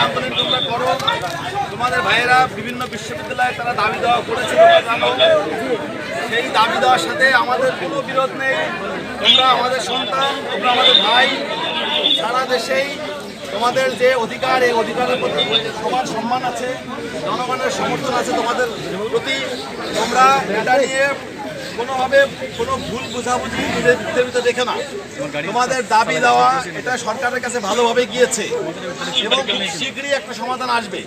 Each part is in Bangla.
আন্দোলন তোমরা করো। তোমাদের ভাইয়েরা বিভিন্ন বিশ্ববিদ্যালয়ে তারা দাবি দেওয়া করেছিল, সেই দাবি দেওয়ার সাথে আমাদের কোনো বিরোধ নেই। তোমরা আমাদের সন্তান, তোমরা আমাদের ভাই। সারা দেশেই তোমাদের যে অধিকার, এই অধিকারের প্রতি সবার সম্মান আছে, জনগণের সমর্থন আছে তোমাদের প্রতি। তোমরা এটা নিয়ে কোনোভাবে কোনো ভুল বুঝাবুঝি ভিতরে দেখে না। তোমাদের দাবি দেওয়া এটা সরকারের কাছে ভালোভাবে গিয়েছে এবং শীঘ্রই একটা সমাধান আসবে,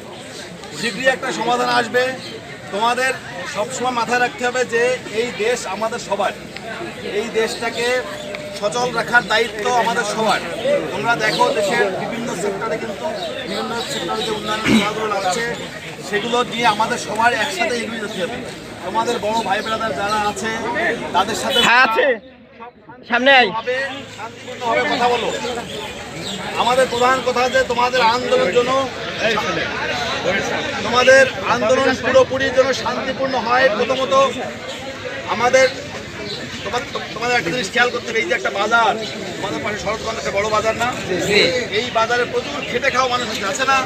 শীঘ্রই একটা সমাধান আসবে। তোমাদের সবসময় মাথায় রাখতে হবে যে এই দেশ আমাদের সবার, এই দেশটাকে সচল রাখার দায়িত্ব আমাদের সবার। তোমরা দেখো দেশের বিভিন্ন সেক্টরে কিন্তু বিভিন্ন সেক্টরে যে উন্নয়নের খেলাধুলো আছে সেগুলো নিয়ে আমাদের সবার একসাথে এগিয়ে যেতে হবে। তোমাদের বড় ভাই ব্রাদার যারা আছে তাদের সাথে সামনে শান্তিপূর্ণভাবে কথা বলো। আমাদের প্রধান কথা যে তোমাদের আন্দোলনের জন্য, তোমাদের আন্দোলন পুরোপুরি যেন শান্তিপূর্ণ হয়। প্রথমত আমাদের তোমাদের একটা জিনিস খেয়াল করতে হবে, এই যে একটা বাজার, তোমাদের পাশে শরৎগঞ্জ একটা বড় বাজার না, এই বাজারে প্রচুর খেটে খাওয়া মানুষ আছে না,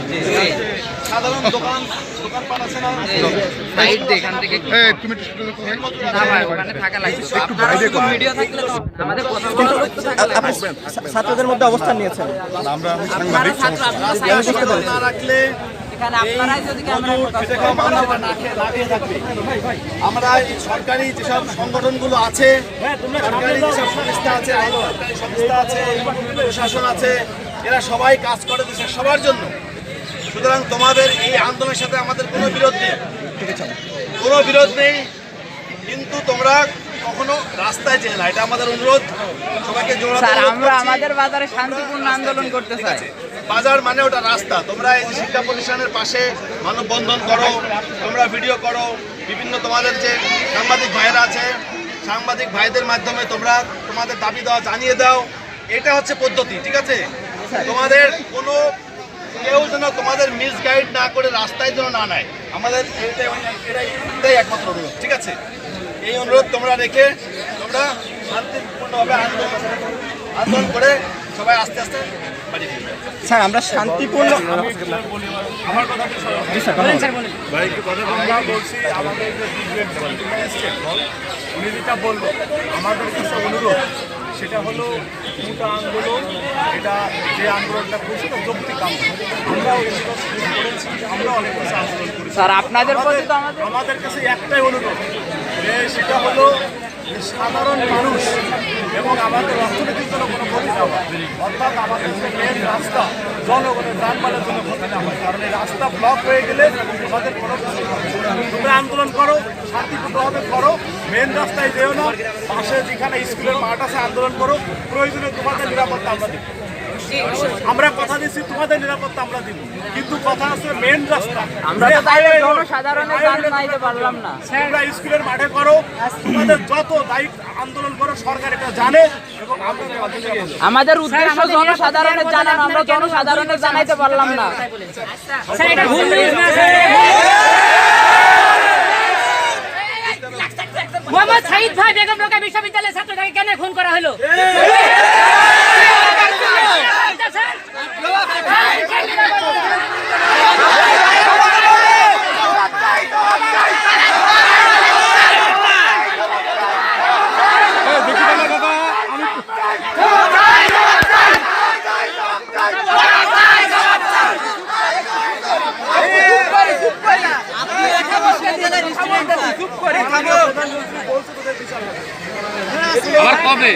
সাধারণ দোকানপাট আছে না। ছাত্রদের মধ্যে অবস্থান নিয়েছেন, না রাখলে আমরা এই সরকারি যেসব সংগঠনগুলো আছে, সরকারি যেসব সংস্থা আছে, সংস্থা আছে, প্রশাসন আছে, এরা সবাই কাজ করে দেশের সবার জন্য। সুতরাং তোমাদের এই আন্দোলনের সাথে আমাদের কোনো বিরোধ নেই, কোনো বিরোধ নেই। কিন্তু তোমরা কখনো রাস্তায় যেও না, এটা আমাদের অনুরোধ সবাইকে। আমরা আমাদের বাজারে শান্তিপূর্ণ আন্দোলন করতে চাই। বাজার মানে ওটা রাস্তা। তোমরা এই শিক্ষা প্রতিষ্ঠানের পাশে মানববন্ধন করো, তোমরা ভিডিও করো, বিভিন্ন তোমাদের যে সাংবাদিক ভাইয়েরা আছে, সাংবাদিক ভাইদের মাধ্যমে তোমরা তোমাদের দাবি দেওয়া জানিয়ে দাও। এটা হচ্ছে পদ্ধতি, ঠিক আছে? তোমাদের কোনো কেউ যেন তোমাদের মিসগাইড না করে রাস্তায় যেন না নেয়, আমাদের এটাই একমাত্র অনুরোধ, ঠিক আছে? এই অনুরোধ তোমরা রেখে তোমরা শান্তিপূর্ণভাবে আন্দোলন করে সবাই আস্তে আস্তে বাড়ি ফিরবে। স্যার আমরা শান্তিপূর্ণ আমার কথা আমরা বলছি, আমাদের যে উনি যেটা বললো আমাদের কাছে অনুরোধ, সেটা হলো কোটা আন্দোলন। এটা যে আন্দোলনটা করছে তো যৌক্তিক আন্দোলন, আমরাও করেছি, আমরা অনেক কিছু আন্দোলন করেছি। স্যার আপনাদের আমাদের কাছে একটাই অনুরোধ, যে সেটা হলো সাধারণ মানুষ এবং আমাদের অর্থনীতির জন্য কোনো ক্ষতি না হয়, অর্থাৎ আমাদের যে মেন রাস্তা জনগণের যানবাহনের জন্য ক্ষতি না হয়। কারণ এই রাস্তা ব্লক হয়ে গেলে আমাদের কোনো কিছু হবে না। তোমরা আন্দোলন করো, শান্তিপূর্ণভাবে করো, মেন রাস্তায় যেও না, পাশে যেখানে স্কুলের মাঠ আছে আন্দোলন করো। প্রয়োজনে তোমাদের নিরাপত্তা আমরা দিব, আমরা কথা দিচ্ছি, তোমাদের নিরাপত্তা আমরা দিব। কিন্তু কথা আছে মেন রাস্তা, আমরা জনসাধারণের জান নাইতে পারলাম না। তোমরা স্কুলের মাঠে করো, তোমাদের যত দায়িত্ব আন্দোলন করো, সরকার এটা জানে এবং আমাদের উদ্দেশ্য জনসাধারণের জানানো, আমরা জনসাধারণের জানাইতে পারলাম না। মোহাম্মদ শহীদ ভাই বেগম রোকেয়া বিশ্ববিদ্যালয়ের ছাত্রটাকে কেন খুন করা হলো? আবার কবে?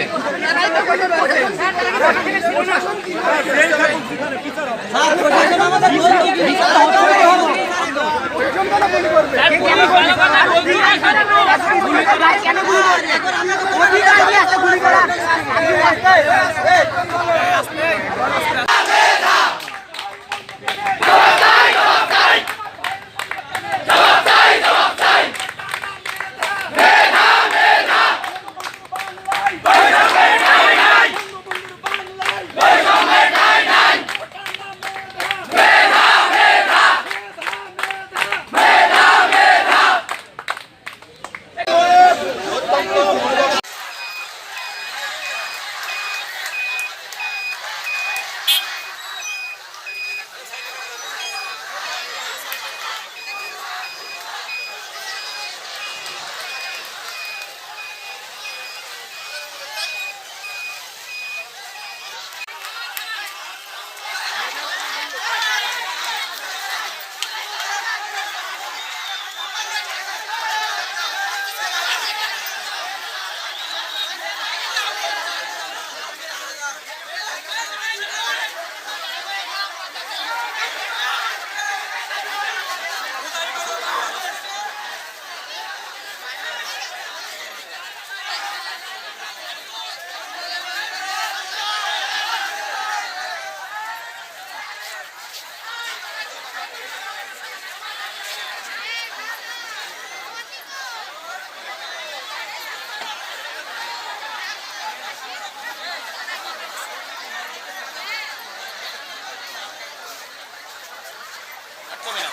কমে না।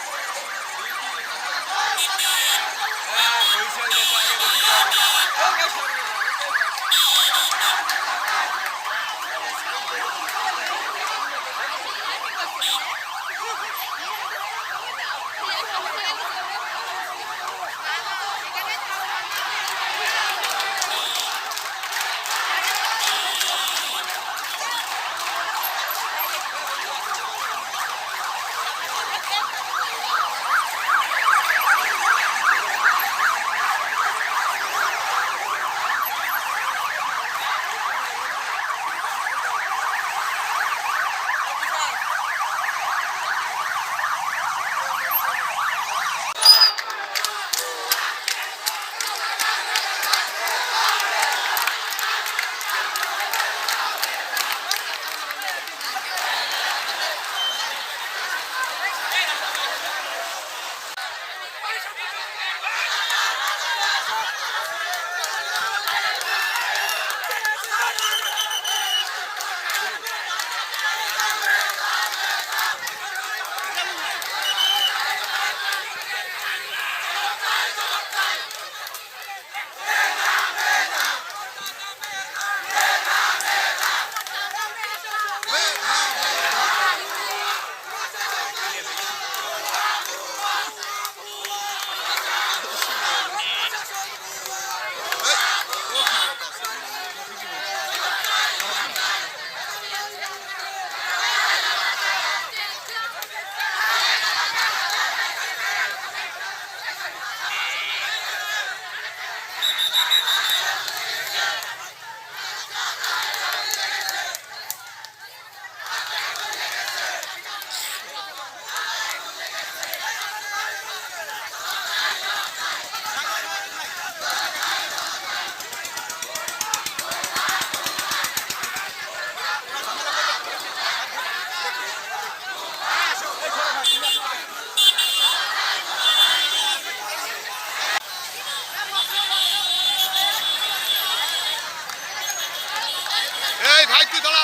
এই ভাই তুই দাঁড়া।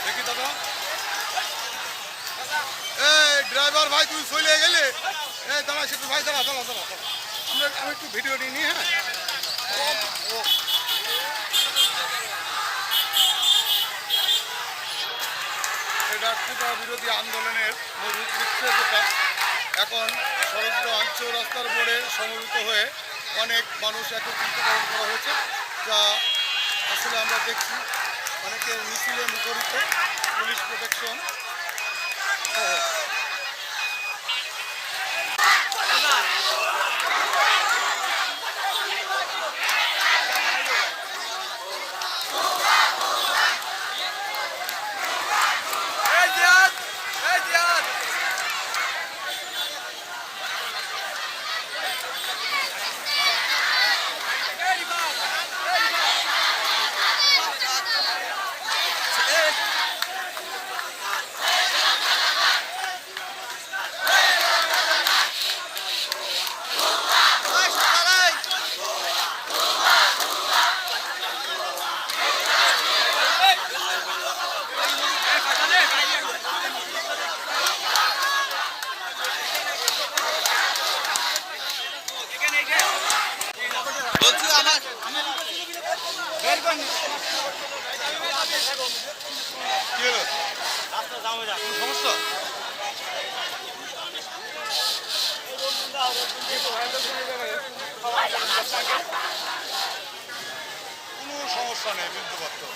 দেখি দাদা, এই ড্রাইভার ভাই তুই চলে গেলে, এই দাঁড়া সেটু ভাই, দাঁড়া দাঁড়া দাঁড়া দাঁড়া। আমি একটু ভিডিও নিয়ে নিই। হ্যাঁ, এটা কোটা বিরোধী আন্দোলনের মূল উদ্দেশ্য, যেটা এখন সড়কগঞ্জ চৌরাস্তার মোড়ে সমবেত হয়ে অনেক মানুষ একত্রিতকরণ করা হয়েছে, যা আসলে আমরা দেখছি অনেকে মিছিলে মুখরিত, পুলিশ প্রোটেকশন সহ। কি হলো? সমস্যা? কোনো সমস্যা নেই, বুঝতে পারতো।